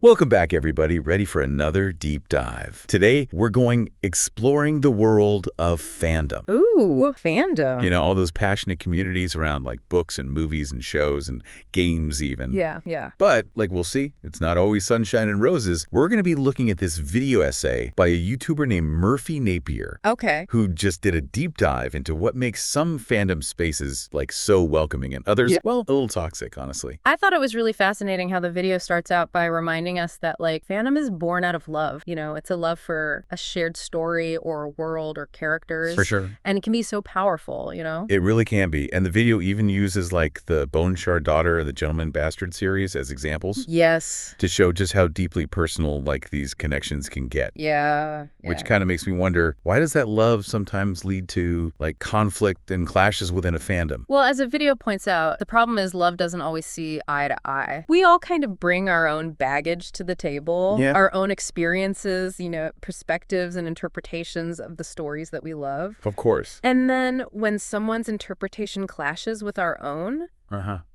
Welcome back, everybody. Ready for another deep dive. Today, we're going exploring the world of fandom. Ooh, fandom. You know, all those passionate communities around like books and movies and shows and games even. Yeah. But, like we'll see, it's not always sunshine and roses. We're going to be looking at this video essay by a YouTuber named Murphy Napier. Okay. Who just did a deep dive into what makes some fandom spaces like so welcoming and others, well, a little toxic, honestly. I thought it was really fascinating how the video starts out by reminding us that like fandom is born out of love. You know, it's a love for a shared story or a world or characters. For sure. And it can be so powerful, you know? It really can be. And the video even uses like the Bone Shard Daughter of the Gentleman Bastard series as examples. Yes. To show just how deeply personal like these connections can get. Yeah. Which kind of makes me wonder, why does that love sometimes lead to like conflict and clashes within a fandom? Well, as the video points out, the problem is love doesn't always see eye to eye. We all kind of bring our own baggage to the table, our own experiences, you know, perspectives and interpretations of the stories that we love. Of course. And then when someone's interpretation clashes with our own,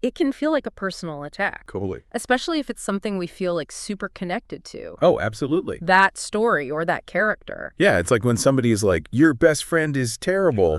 it can feel like a personal attack. Totally. Especially if it's something we feel like super connected to. Oh, absolutely. That story or that character. Yeah, it's like when somebody is like, your best friend is terrible,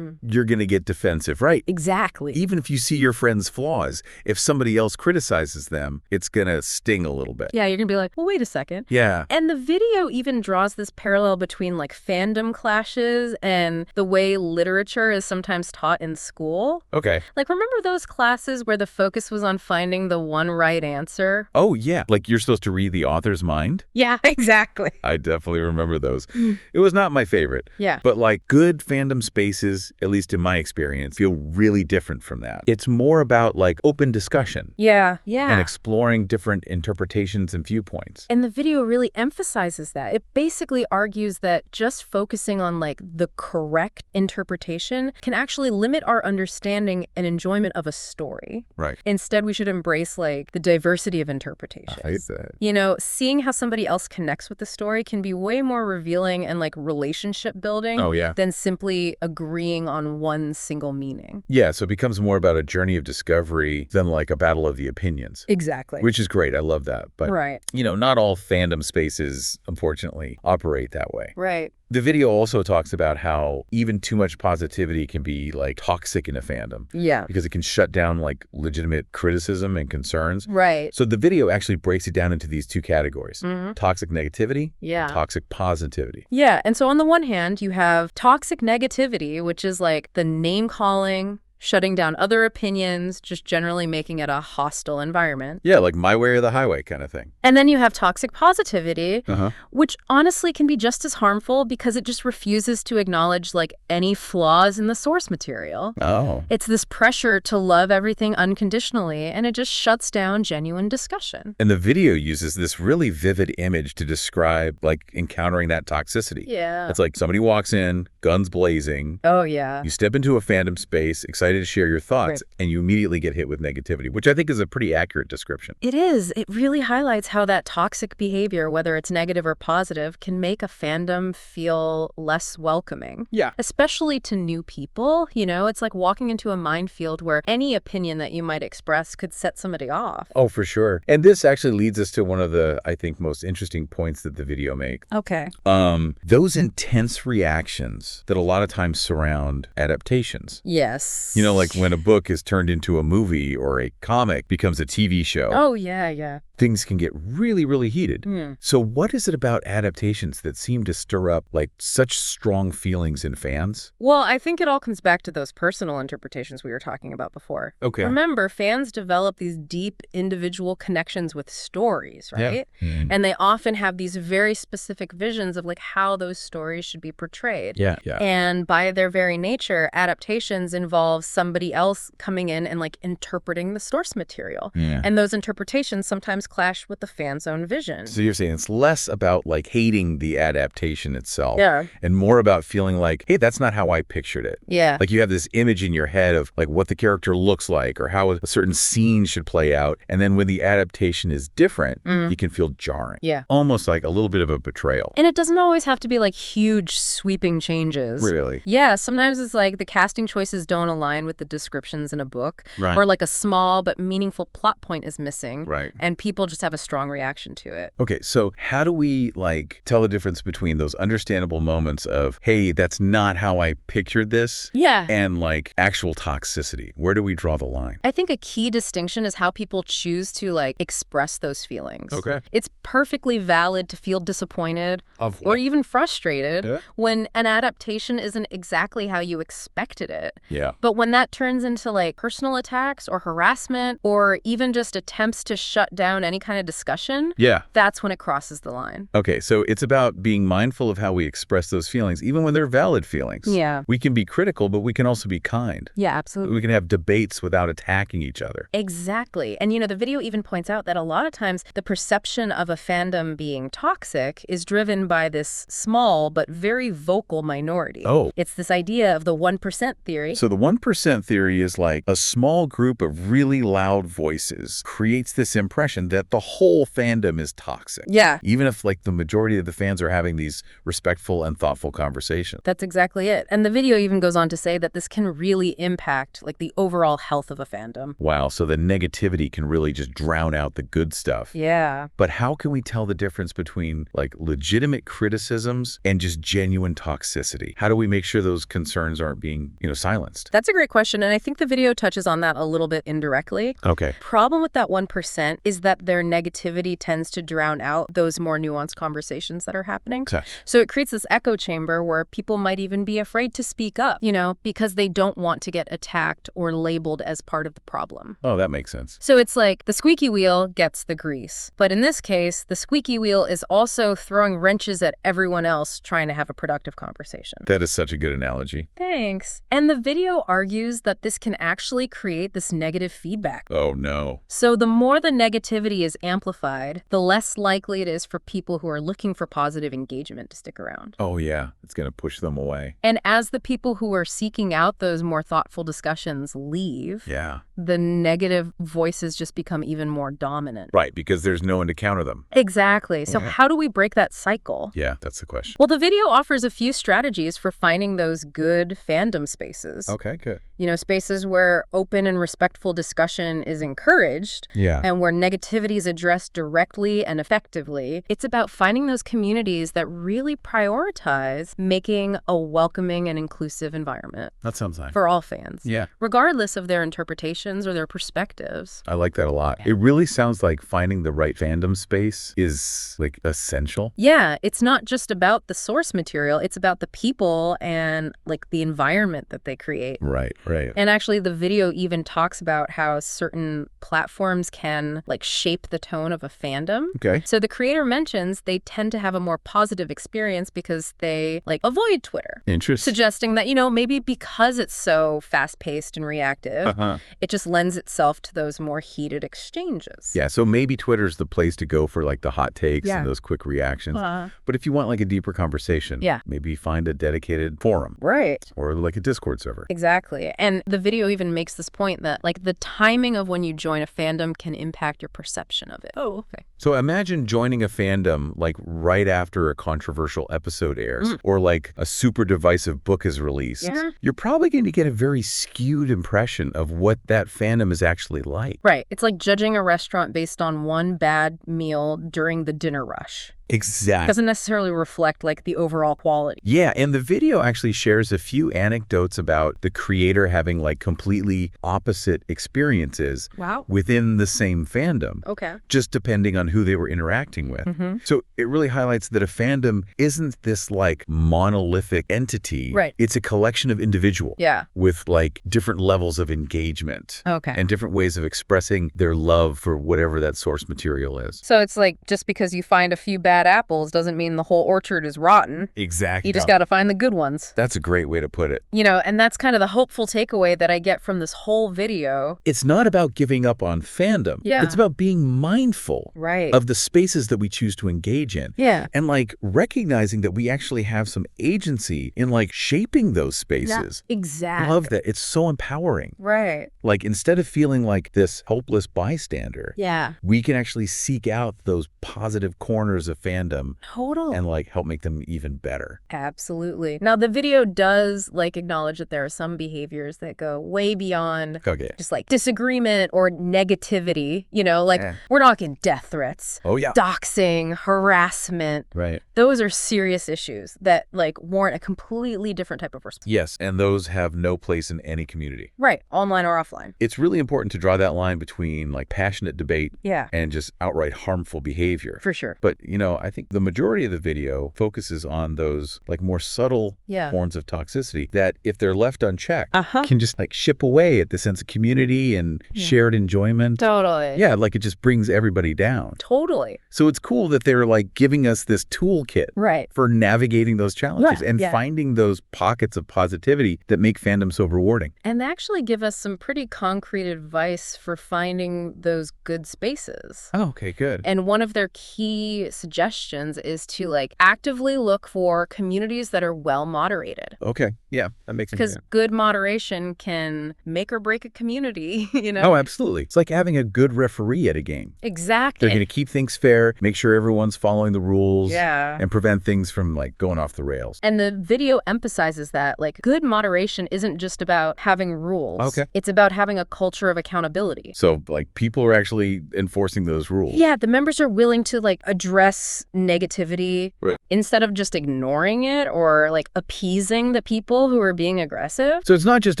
you're going to get defensive, right? Exactly. Even if you see your friend's flaws, if somebody else criticizes them, it's going to sting a little bit. Yeah, you're going to be like, well, wait a second. Yeah. And the video even draws this parallel between like fandom clashes and the way literature is sometimes taught in school. Okay. Like, remember those classes where the focus was on finding the one right answer? Oh, yeah. Like you're supposed to read the author's mind? Yeah, exactly. I definitely remember those. It was not my favorite. Yeah. But like good fandom spaces, at least in my experience, feel really different from that. It's more about like open discussion. Yeah. And exploring different interpretations and viewpoints. And the video really emphasizes that. It basically argues that just focusing on like the correct interpretation can actually limit our understanding and enjoyment of a story. Right. Instead, we should embrace like the diversity of interpretations. I hate that. You know, seeing how somebody else connects with the story can be way more revealing and like relationship building than simply agreeing on one single meaning. Yeah, so it becomes more about a journey of discovery than like a battle of the opinions. Exactly. Which is great. I love that. But, you know, not all fandom spaces, unfortunately, operate that way. Right. The video also talks about how even too much positivity can be like toxic in a fandom. Yeah. Because it can shut down like legitimate criticism and concerns. Right. So the video actually breaks it down into these two categories. Toxic negativity, toxic positivity. Yeah. And so on the one hand, you have toxic negativity, which is like the name calling, shutting down other opinions, just generally making it a hostile environment. Yeah, like my way or the highway kind of thing. And then you have toxic positivity, which honestly can be just as harmful because it just refuses to acknowledge like any flaws in the source material. Oh. It's this pressure to love everything unconditionally, and it just shuts down genuine discussion. And the video uses this really vivid image to describe like encountering that toxicity. Yeah. It's like somebody walks in, guns blazing. Oh, yeah. You step into a fandom space, excited to share your thoughts, and you immediately get hit with negativity, which I think is a pretty accurate description. It is. It really highlights how that toxic behavior, whether it's negative or positive, can make a fandom feel less welcoming. Yeah. Especially to new people. You know, it's like walking into a minefield where any opinion that you might express could set somebody off. Oh, for sure. And this actually leads us to one of the, I think, most interesting points that the video makes. Okay. Those intense reactions that a lot of times surround adaptations. Yes. You know, like when a book is turned into a movie or a comic becomes a TV show. Oh, yeah. Things can get really, really heated. So what is it about adaptations that seem to stir up like such strong feelings in fans? Well, I think it all comes back to those personal interpretations we were talking about before. Okay. Remember, fans develop these deep individual connections with stories, right? Yeah. And they often have these very specific visions of like how those stories should be portrayed. Yeah. And by their very nature, adaptations involve somebody else coming in and like interpreting the source material. Yeah. And those interpretations sometimes clash with the fan's own vision. So you're saying it's less about like hating the adaptation itself and more about feeling like, hey, that's not how I pictured it. Yeah. Like you have this image in your head of like what the character looks like or how a certain scene should play out. And then when the adaptation is different, you can feel jarring. Yeah. Almost like a little bit of a betrayal. And it doesn't always have to be like huge sweeping changes. Really? Yeah. Sometimes it's like the casting choices don't align line with the descriptions in a book, Right. or like a small but meaningful plot point is missing, Right. and people just have a strong reaction to it. Okay, so how do we, like, tell the difference between those understandable moments of, hey, that's not how I pictured this, Yeah. and, like, actual toxicity? Where do we draw the line? I think a key distinction is how people choose to, like, express those feelings. Okay. It's perfectly valid to feel disappointed Of or even frustrated Yeah. when an adaptation isn't exactly how you expected it. Yeah. But when that turns into, like, personal attacks or harassment or even just attempts to shut down any kind of discussion, Yeah. that's when it crosses the line. Okay, so it's about being mindful of how we express those feelings, even when they're valid feelings. Yeah. We can be critical, but we can also be kind. Yeah, absolutely. We can have debates without attacking each other. Exactly. And, the video even points out that a lot of times the perception of a fandom being toxic is driven by this small but very vocal minority. Oh. It's this idea of the 1% theory. So the 1% theory is like a small group of really loud voices creates this impression that the whole fandom is toxic. Yeah. Even if, like, the majority of the fans are having these respectful and thoughtful conversations. That's exactly it. And the video even goes on to say that this can really impact, like, the overall health of a fandom. Wow, so the negativity can really just drown out the good stuff. Yeah. But how can we tell the difference between, like, legitimate criticisms and just genuine toxicity? How do we make sure those concerns aren't being, silenced? That's a great question, and I think the video touches on that a little bit indirectly. Okay. Problem with that 1% is that their negativity tends to drown out those more nuanced conversations that are happening. Okay. So it creates this echo chamber where people might even be afraid to speak up, because they don't want to get attacked or labeled as part of the problem. Oh, that makes sense. So it's like the squeaky wheel gets the grease. But in this case, the squeaky wheel is also throwing wrenches at everyone else trying to have a productive conversation. That is such a good analogy. Thanks. And the video argues that this can actually create this negative feedback. Oh, no. So the more the negativity is amplified, the less likely it is for people who are looking for positive engagement to stick around. Oh, yeah. It's going to push them away. And as the people who are seeking out those more thoughtful discussions leave, Yeah. the negative voices just become even more dominant. Right, because there's no one to counter them. Exactly. So Yeah. how do we break that cycle? Yeah, that's the question. Well, the video offers a few strategies for finding those good fandom spaces. Okay, good. Spaces where open and respectful discussion is encouraged. Yeah. And where negativity is addressed directly and effectively. It's about finding those communities that really prioritize making a welcoming and inclusive environment That sounds nice. for all fans, Yeah. regardless of their interpretations or their perspectives. I like that a lot. It really sounds like finding the right fandom space is, like, essential. Yeah, it's not just about the source material, it's about the people and, like, the environment that they create. Right, right. And actually, the video even talks about how certain platforms can, like, shape the tone of a fandom. Okay. So the creator mentions they tend to have a more positive experience because they, like, avoid Twitter. Interesting. Suggesting that, maybe because it's so fast-paced and reactive, Uh-huh. it just lends itself to those more heated exchanges. Yeah, so maybe Twitter's the place to go for, like, the hot takes Yeah. and those quick reactions. But if you want, like, a deeper conversation, Yeah. maybe find a dedicated forum Right. or, like, a Discord server. Exactly. And the video even makes this point that, like, the timing of when you join a fandom can impact your perception of it. Oh, okay. So imagine joining a fandom, like, right after a controversial episode airs or, like, a super divisive book is released. Yeah. You're probably going to get a very skewed impression of what that fandom is actually like. Right. It's like judging a restaurant based on one bad meal during the dinner rush. Exactly. Doesn't necessarily reflect, like, the overall quality. Yeah, and the video actually shares a few anecdotes about the creator having, like, completely opposite experiences Wow. within the same fandom, Okay. just depending on who they were interacting with. Mm-hmm. So it really highlights that a fandom isn't this, like, monolithic entity. Right. It's a collection of individuals Yeah. with, like, different levels of engagement Okay. and different ways of expressing their love for whatever that source material is. So it's like just because you find a few bad apples doesn't mean the whole orchard is rotten. Exactly. You just got to find the good ones. That's a great way to put it. And that's kind of the hopeful takeaway that I get from this whole video. It's not about giving up on fandom. Yeah. It's about being mindful Right. of the spaces that we choose to engage in. Yeah. And, like, recognizing that we actually have some agency in, like, shaping those spaces. Exactly. I love that. It's so empowering. Right. Like, instead of feeling like this hopeless bystander, Yeah. we can actually seek out those positive corners of fandom Total. and, like, help make them even better. Absolutely. Now, the video does, like, acknowledge that there are some behaviors behaviors that go way beyond Okay. just like disagreement or negativity. You know, like we're talking death threats. Oh, yeah. Doxing, harassment. Right. Those are serious issues that like warrant a completely different type of response. Yes, and those have no place in any community. Right, online or offline. It's really important to draw that line between like passionate debate and just outright harmful behavior. For sure. But, you know, I think the majority of the video focuses on those like more subtle forms of toxicity that if they're left unchecked can just like chip away at the sense of community and shared enjoyment. Totally. Yeah, like it just brings everybody down. Totally. So it's cool that they're like giving us this toolkit for navigating those challenges and finding those pockets of positivity that make fandom so rewarding. And they actually give us some pretty concrete advice for finding those good spaces. Oh, okay, good. And one of their key suggestions is to like actively look for communities that are well moderated. Okay, yeah, that makes sense. Because good moderation can make or break a community, you know? Oh, absolutely. It's like having a good referee at a game. Exactly. They're going to keep things fair, make sure everyone's following the rules, yeah, and prevent things from like going off the rails. And the video emphasizes that like good moderation isn't just about having rules. Okay. It's about having a culture of accountability. So like people are actually enforcing those rules. Yeah, the members are willing to like address negativity instead of just ignoring it or like appeasing the people who are being aggressive. So it's not just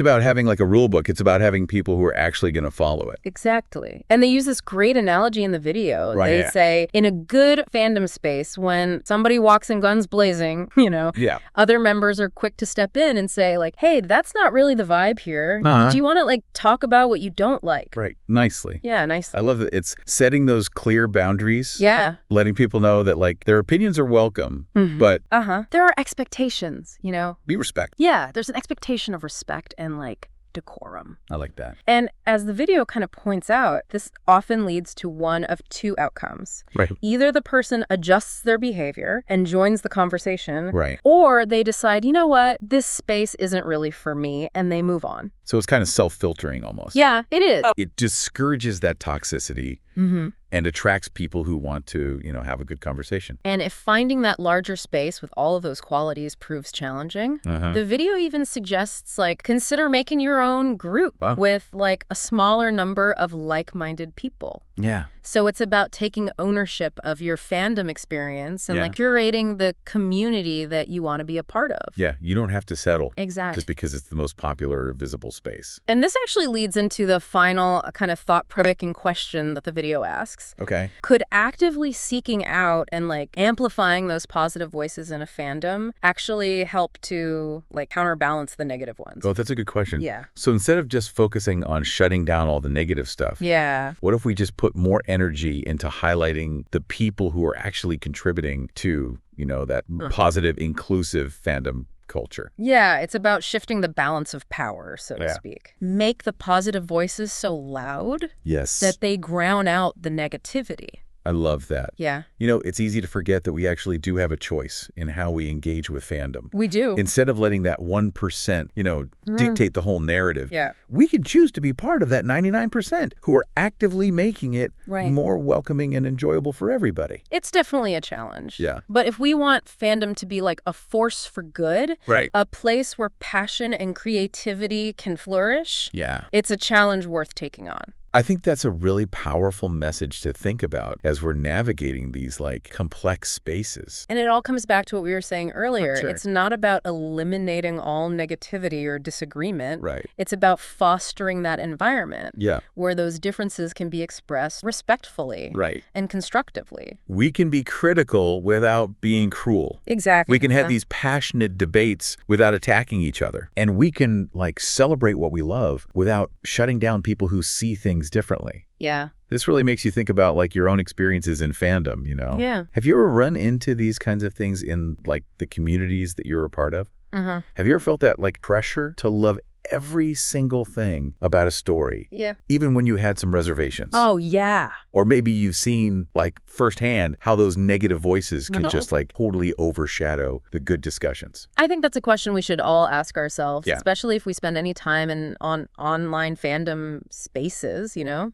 about having like a rule book, it's about having people who are actually going to follow it. Exactly. And they use this great analogy in the video. They say in a good fandom space, when somebody walks in guns blazing, you know, other members are quick to step in and say like, hey, that's not really the vibe here. Do you want to like talk about what you don't like? Right. Nicely. Yeah, nicely. I love that it's setting those clear boundaries. Yeah. Letting people know that like their opinions are welcome, but there are expectations, you know. Be respect. Yeah, there's an expectation of respect and like decorum. I like that. And as the video kind of points out, this often leads to one of two outcomes. Right. Either the person adjusts their behavior and joins the conversation, right, or they decide, you know what, this space isn't really for me, and they move on. So it's kind of self-filtering almost. Yeah, it is. It discourages that toxicity and attracts people who want to, you know, have a good conversation. And if finding that larger space with all of those qualities proves challenging, the video even suggests, like, consider making your own group with, like, a smaller number of like-minded people. Yeah. So it's about taking ownership of your fandom experience and like curating the community that you want to be a part of. Yeah, you don't have to settle. Exactly. Just because it's the most popular or visible space. And this actually leads into the final kind of thought-provoking question that the video asks. Okay. Could actively seeking out and like amplifying those positive voices in a fandom actually help to like counterbalance the negative ones? Oh, that's a good question. Yeah. So instead of just focusing on shutting down all the negative stuff, what if we just put more energy into highlighting the people who are actually contributing to, you know, that positive, inclusive fandom culture? Yeah, it's about shifting the balance of power, so to speak. Make the positive voices so loud that they drown out the negativity. I love that. Yeah. You know, it's easy to forget that we actually do have a choice in how we engage with fandom. We do. Instead of letting that 1%, you know, dictate the whole narrative, we can choose to be part of that 99% who are actively making it more welcoming and enjoyable for everybody. It's definitely a challenge. Yeah. But if we want fandom to be like a force for good, a place where passion and creativity can flourish, it's a challenge worth taking on. I think that's a really powerful message to think about as we're navigating these like complex spaces. And it all comes back to what we were saying earlier. It's not about eliminating all negativity or disagreement. It's about fostering that environment where those differences can be expressed respectfully and constructively. We can be critical without being cruel. Exactly. We can have these passionate debates without attacking each other. And we can like celebrate what we love without shutting down people who see things differently. Yeah. This really makes you think about like your own experiences in fandom, you know? Yeah. Have you ever run into these kinds of things in like the communities that you're a part of? Have you ever felt that like pressure to love every single thing about a story? Yeah. Even when you had some reservations? Oh, yeah. Or maybe you've seen like firsthand how those negative voices can just like totally overshadow the good discussions. I think that's a question we should all ask ourselves, especially if we spend any time on online fandom spaces, you know?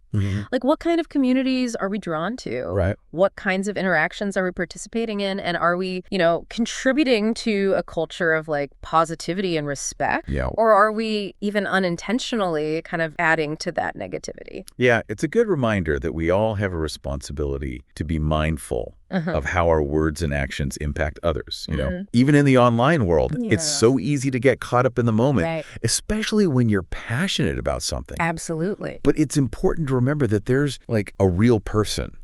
Like what kind of communities are we drawn to? What kinds of interactions are we participating in? And are we, you know, contributing to a culture of like positivity and respect? Or are we maybe even unintentionally kind of adding to that negativity. Yeah, it's a good reminder that we all have a responsibility to be mindful of how our words and actions impact others. You know, even in the online world, it's so easy to get caught up in the moment, especially when you're passionate about something. Absolutely. But it's important to remember that there's like a real person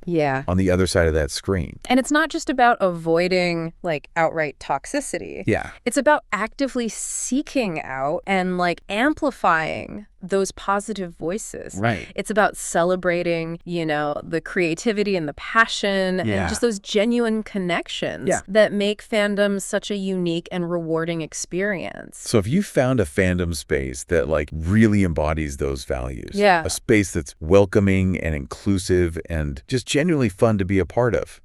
on the other side of that screen. And it's not just about avoiding like outright toxicity. Yeah. It's about actively seeking out and like amplifying those positive voices. Right. It's about celebrating, you know, the creativity and the passion and just those genuine connections that make fandom such a unique and rewarding experience. So if you found a fandom space that like really embodies those values, a space that's welcoming and inclusive and just genuinely fun to be a part of,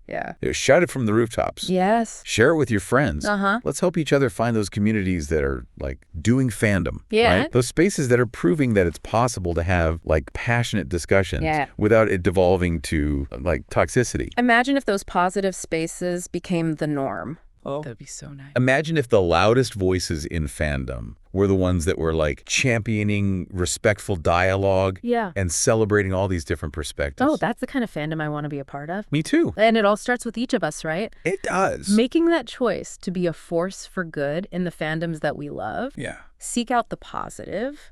shout it from the rooftops. Yes. Share it with your friends. Let's help each other find those communities that are like doing fandom. Right? Those spaces that are proving that it's possible to have like passionate discussions without it devolving to like toxicity. Imagine if those positive spaces became the norm. Oh, that'd be so nice. Imagine if the loudest voices in fandom were the ones that were like championing respectful dialogue and celebrating all these different perspectives. Oh, that's the kind of fandom I want to be a part of. Me too. And it all starts with each of us, right? It does. Making that choice to be a force for good in the fandoms that we love. Seek out the positive.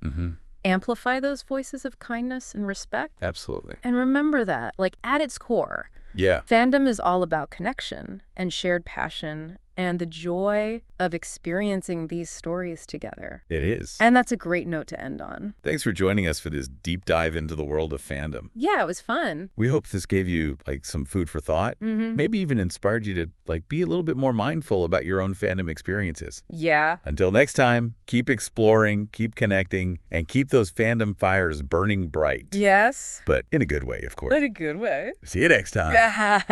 Amplify those voices of kindness and respect. Absolutely. And remember that, like at its core, fandom is all about connection and shared passion and the joy of experiencing these stories together. It is. And that's a great note to end on. Thanks for joining us for this deep dive into the world of fandom. Yeah, it was fun. We hope this gave you like some food for thought, maybe even inspired you to like be a little bit more mindful about your own fandom experiences. Yeah. Until next time, keep exploring, keep connecting, and keep those fandom fires burning bright. Yes. But in a good way, of course. In a good way. See you next time.